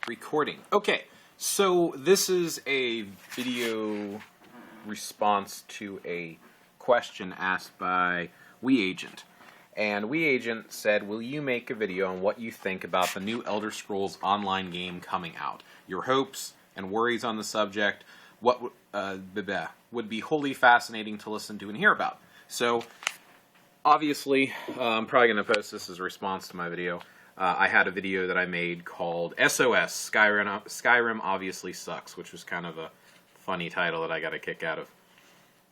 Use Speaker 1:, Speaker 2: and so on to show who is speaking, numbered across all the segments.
Speaker 1: Recording. Okay, so this is a video response to a question asked by Wiiagent. And Wiiagent said, will you make a video on what you think about the new Elder Scrolls Online game coming out? Your hopes and worries on the subject, what would be wholly fascinating to listen to and hear about. So, obviously, I'm probably going to post this as a response to my video. I had a video that I made called SOS, Skyrim Obviously Sucks, which was kind of a funny title that I got a kick out of.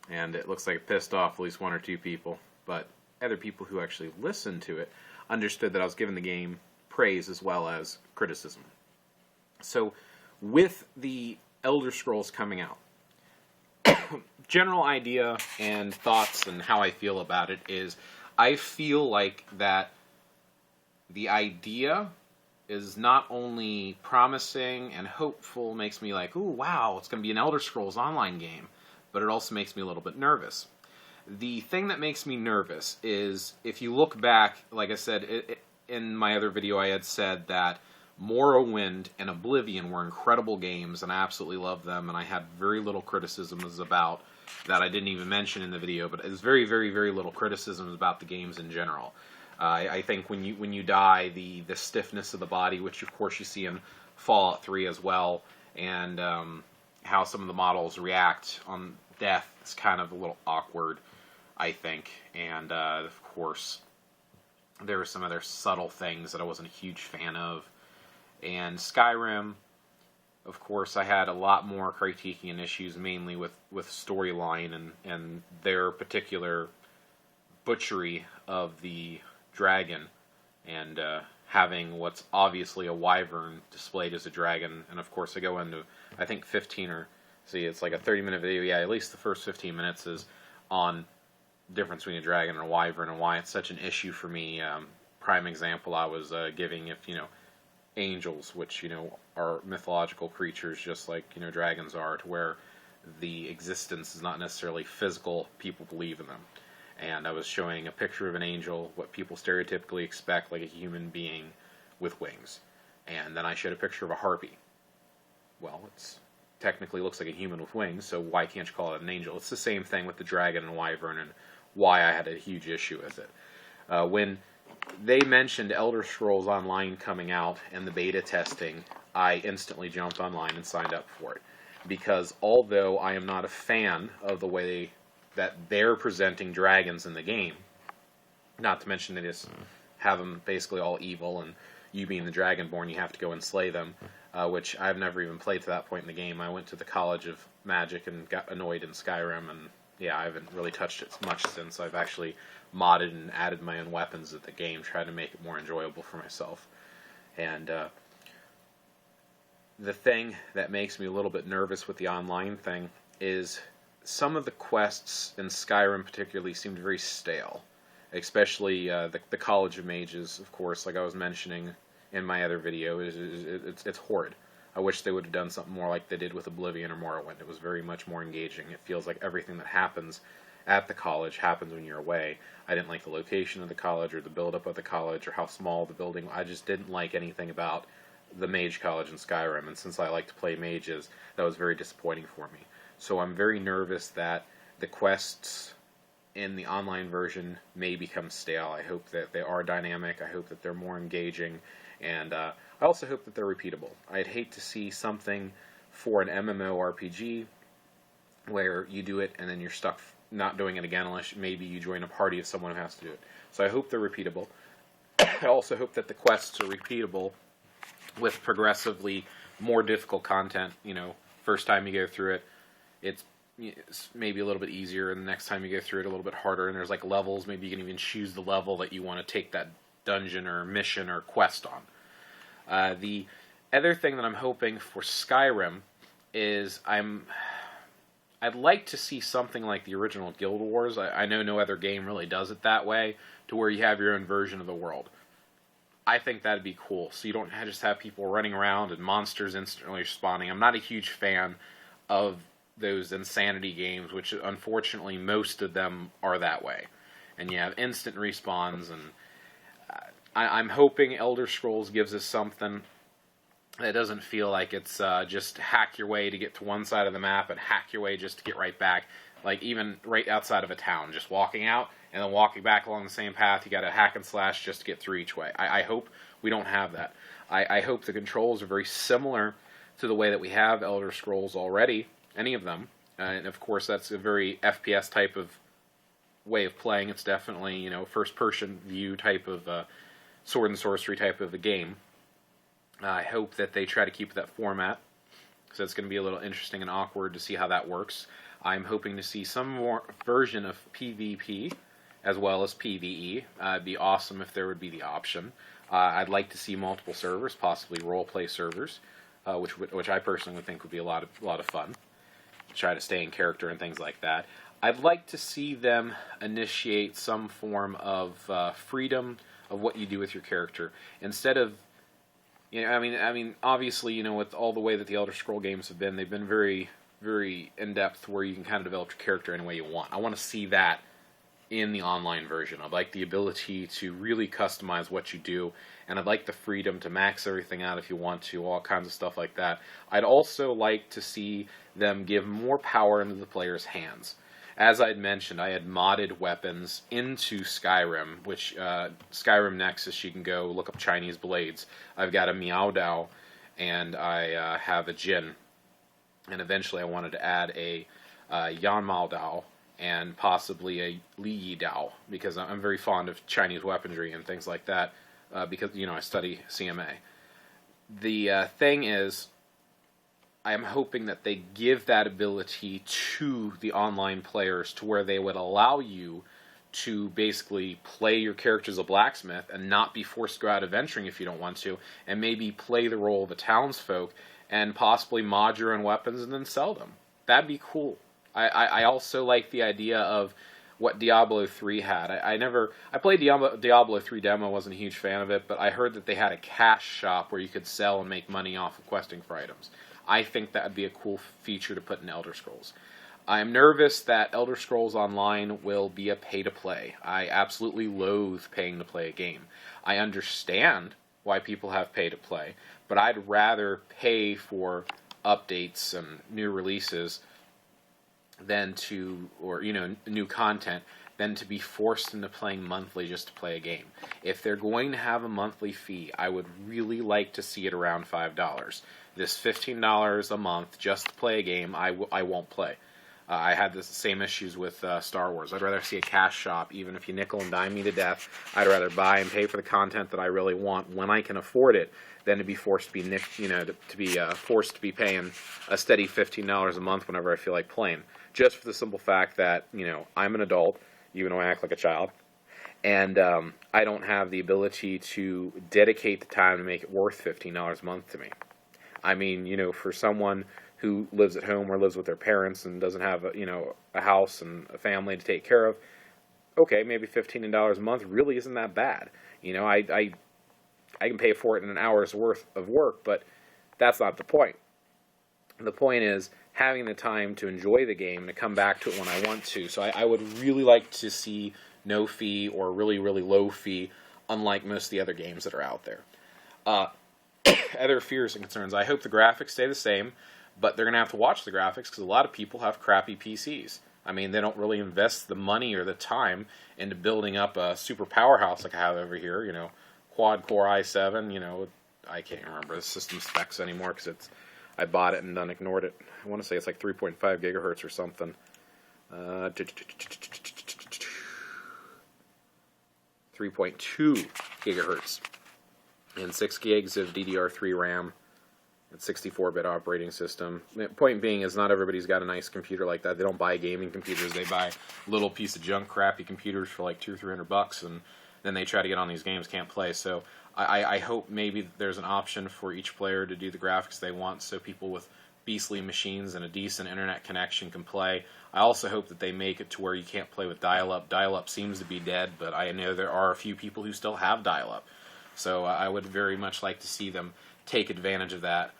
Speaker 1: And it looks like it pissed off at least one or two people, but other people who actually listened to it understood that I was giving the game praise as well as criticism. So, with the Elder Scrolls coming out, general idea and thoughts and how I feel about it is, I feel like that the idea is not only promising and hopeful, makes me like, ooh, wow, it's going to be an Elder Scrolls Online game, but it also makes me a little bit nervous. The thing that makes me nervous is, if you look back, like I said, in my other video I had said that Morrowind and Oblivion were incredible games, and I absolutely loved them, and I had very little criticisms about that I didn't even mention in the video, but there's very, very, very little criticisms about the games in general. I think when you die, the stiffness of the body, which of course you see in Fallout 3 as well, and how some of the models react on death is kind of a little awkward, I think. And of course, there were some other subtle things that I wasn't a huge fan of. And Skyrim, of course, I had a lot more critiquing and issues, mainly with storyline and their particular butchery of the dragon, and having what's obviously a wyvern displayed as a dragon. And of course I go into, I think 15 or, see, it's like a 30-minute video, yeah, at least the first 15 minutes is on the difference between a dragon and a wyvern and why it's such an issue for me. Prime example I was giving, if, angels, which, are mythological creatures just like, dragons are, to where the existence is not necessarily physical, people believe in them. And I was showing a picture of an angel, what people stereotypically expect, like a human being with wings. And then I showed a picture of a harpy. Well, it's technically looks like a human with wings, so why can't you call it an angel? It's the same thing with the dragon and wyvern, and why I had a huge issue with it. When they mentioned Elder Scrolls Online coming out and the beta testing, I instantly jumped online and signed up for it. Because although I am not a fan of the way that they're presenting dragons in the game, not to mention they just have them basically all evil, and you being the Dragonborn, you have to go and slay them, which I've never even played to that point in the game. I went to the College of Magic and got annoyed in Skyrim, and yeah, I haven't really touched it much since. I've actually modded and added my own weapons at the game, trying to make it more enjoyable for myself. And the thing that makes me a little bit nervous with the online thing is some of the quests in Skyrim particularly seemed very stale, especially the College of Mages, of course, like I was mentioning in my other video. It's horrid. I wish they would have done something more like they did with Oblivion or Morrowind. It was very much more engaging. It feels like everything that happens at the college happens when you're away. I didn't like the location of the college or the build-up of the college or how small the building. I just didn't like anything about the Mage College in Skyrim, and since I like to play mages, that was very disappointing for me. So I'm very nervous that the quests in the online version may become stale. I hope that they are dynamic. I hope that they're more engaging. And I also hope that they're repeatable. I'd hate to see something for an MMORPG where you do it and then you're stuck not doing it again unless maybe you join a party of someone who has to do it. So I hope they're repeatable. I also hope that the quests are repeatable with progressively more difficult content. First time you go through it, it's maybe a little bit easier, and the next time you go through it a little bit harder, and there's like levels. Maybe you can even choose the level that you want to take that dungeon or mission or quest on. The other thing that I'm hoping for Skyrim is I'd like to see something like the original Guild Wars. I know no other game really does it that way, to where you have your own version of the world. I think that'd be cool, so you don't just have people running around and monsters instantly spawning. I'm not a huge fan of those Insanity games, which unfortunately most of them are that way. And you have instant respawns, and I'm hoping Elder Scrolls gives us something It doesn't feel like it's just hack your way to get to one side of the map and hack your way just to get right back. Like even right outside of a town, just walking out and then walking back along the same path. You got to hack and slash just to get through each way. I hope we don't have that. I hope the controls are very similar to the way that we have Elder Scrolls already, any of them. And of course, that's a very FPS type of way of playing. It's definitely, you know, first-person view type of sword and sorcery type of a game. I hope that they try to keep that format, so it's going to be a little interesting and awkward to see how that works. I'm hoping to see some more version of PvP as well as PvE. It'd be awesome if there would be the option. I'd like to see multiple servers, possibly role-play servers, which I personally would think would be a lot of fun. Try to stay in character and things like that. I'd like to see them initiate some form of freedom of what you do with your character instead of. You know, I mean, obviously, you know, with all the way that the Elder Scroll games have been, they've been very, very in-depth where you can kind of develop your character any way you want. I want to see that in the online version. I'd like the ability to really customize what you do, and I'd like the freedom to max everything out if you want to, all kinds of stuff like that. I'd also like to see them give more power into the player's hands. As I'd mentioned, I had modded weapons into Skyrim, which Skyrim Nexus, you can go look up Chinese blades. I've got a Miao Dao, and I have a Jin. And eventually I wanted to add a Yan Mao Dao and possibly a Li Yi Dao, because I'm very fond of Chinese weaponry and things like that, because, you know, I study CMA. The thing is, I am hoping that they give that ability to the online players to where they would allow you to basically play your character as a blacksmith and not be forced to go out adventuring if you don't want to, and maybe play the role of a townsfolk and possibly mod your own weapons and then sell them. That'd be cool. I also like the idea of what Diablo 3 had. I played Diablo 3 demo, wasn't a huge fan of it, but I heard that they had a cash shop where you could sell and make money off of questing for items. I think that would be a cool feature to put in Elder Scrolls. I am nervous that Elder Scrolls Online will be a pay-to-play. I absolutely loathe paying to play a game. I understand why people have pay-to-play, but I'd rather pay for updates and new releases than to, or, you know, new content, than to be forced into playing monthly just to play a game. If they're going to have a monthly fee, I would really like to see it around $5. This $15 a month just to play a game, I won't play. I had the same issues with Star Wars. I'd rather see a cash shop, even if you nickel and dime me to death. I'd rather buy and pay for the content that I really want when I can afford it, than to be forced to be forced to be paying a steady $15 a month whenever I feel like playing. Just for the simple fact that, you know, I'm an adult, even though I act like a child, and I don't have the ability to dedicate the time to make it worth $15 a month to me. I mean, you know, for someone who lives at home or lives with their parents and doesn't have, a house and a family to take care of, okay, maybe $15 a month really isn't that bad. You know, I can pay for it in an hour's worth of work, but that's not the point. The point is having the time to enjoy the game and to come back to it when I want to. So I would really like to see no fee or really, really low fee, unlike most of the other games that are out there. Other fears and concerns. I hope the graphics stay the same, but they're going to have to watch the graphics because a lot of people have crappy PCs. I mean, they don't really invest the money or the time into building up a super powerhouse like I have over here, you know, quad-core i7, you know, I can't remember the system specs anymore because I bought it and then ignored it. I want to say it's like 3.5 gigahertz or something. 3.2 gigahertz. And 6 gigs of DDR3 RAM. And 64-bit operating system. The point being is not everybody's got a nice computer like that. They don't buy gaming computers. They buy little piece of junk, crappy computers for like $200 or $300, and then they try to get on these games, can't play. So I hope maybe there's an option for each player to do the graphics they want so people with beastly machines and a decent internet connection can play. I also hope that they make it to where you can't play with dial-up. Dial-up seems to be dead, but I know there are a few people who still have dial-up. So I would very much like to see them take advantage of that.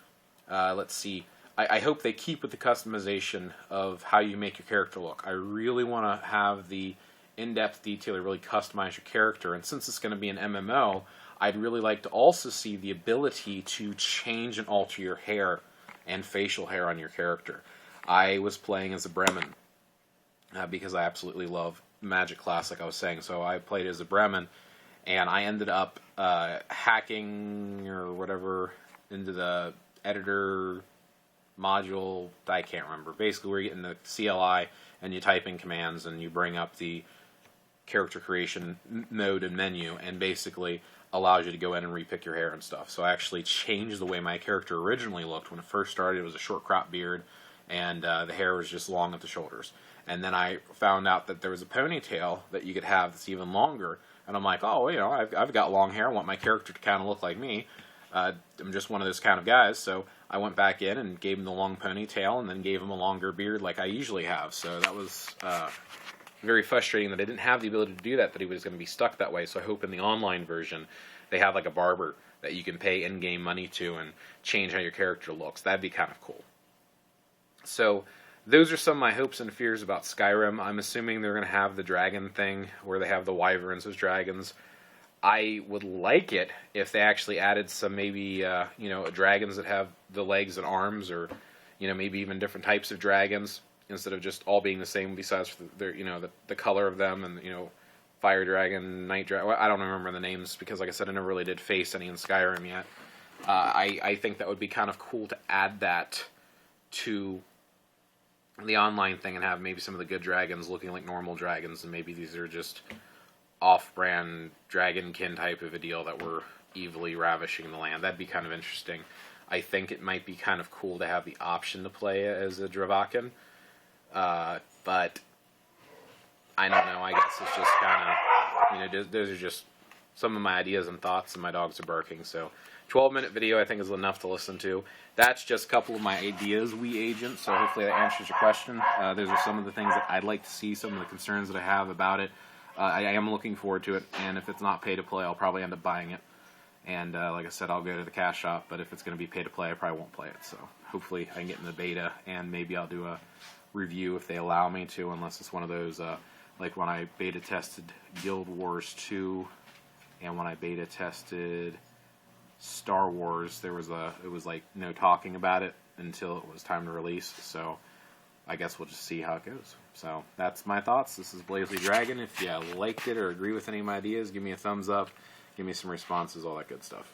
Speaker 1: Let's see. I hope they keep with the customization of how you make your character look. I really want to have the in-depth detail to really customize your character. And since it's going to be an MMO, I'd really like to also see the ability to change and alter your hair and facial hair on your character. I was playing as a Bremen because I absolutely love Magic class, like I was saying. So I played as a Bremen, and I ended up hacking or whatever into the editor module. I can't remember. Basically, we're getting the CLI, and you type in commands, and you bring up the character creation mode and menu, and basically allows you to go in and repick your hair and stuff. So I actually changed the way my character originally looked. When it first started, it was a short crop beard, and the hair was just long at the shoulders. And then I found out that there was a ponytail that you could have that's even longer, and I'm like, oh, you know, I've got long hair. I want my character to kind of look like me. I'm just one of those kind of guys, so I went back in and gave him the long ponytail, and then gave him a longer beard like I usually have. So that was very frustrating that I didn't have the ability to do that, that he was going to be stuck that way. So I hope in the online version they have like a barber that you can pay in-game money to and change how your character looks. That'd be kind of cool. So those are some of my hopes and fears about Skyrim. I'm assuming they're going to have the dragon thing where they have the wyverns as dragons. I would like it if they actually added some maybe dragons that have the legs and arms, or maybe even different types of dragons, instead of just all being the same, besides for the color of them, and fire dragon, night dragon. Well, I don't remember the names because, like I said, I never really did face any in Skyrim yet. I think that would be kind of cool to add that to the online thing and have maybe some of the good dragons looking like normal dragons, and maybe these are just off-brand dragonkin type of a deal that were evilly ravishing the land. That'd be kind of interesting. I think it might be kind of cool to have the option to play as a Dravakin. But I don't know. I guess it's just kind of, those are just some of my ideas and thoughts, and my dogs are barking. So 12-minute video I think is enough to listen to. That's just a couple of my ideas, Wiiagent, so hopefully that answers your question. Those are some of the things that I'd like to see, some of the concerns that I have about it. I am looking forward to it, and if it's not pay-to-play, I'll probably end up buying it. And like I said, I'll go to the cash shop, but if it's going to be pay-to-play, I probably won't play it. So hopefully I can get in the beta, and maybe I'll do a review if they allow me to, unless it's one of those, like when I beta-tested Guild Wars 2, and when I beta-tested Star Wars, it was like no talking about it until it was time to release. So I guess we'll just see how it goes. So that's my thoughts. This is BlazeLeeDragon. If you liked it or agree with any of my ideas, give me a thumbs up, give me some responses, all that good stuff.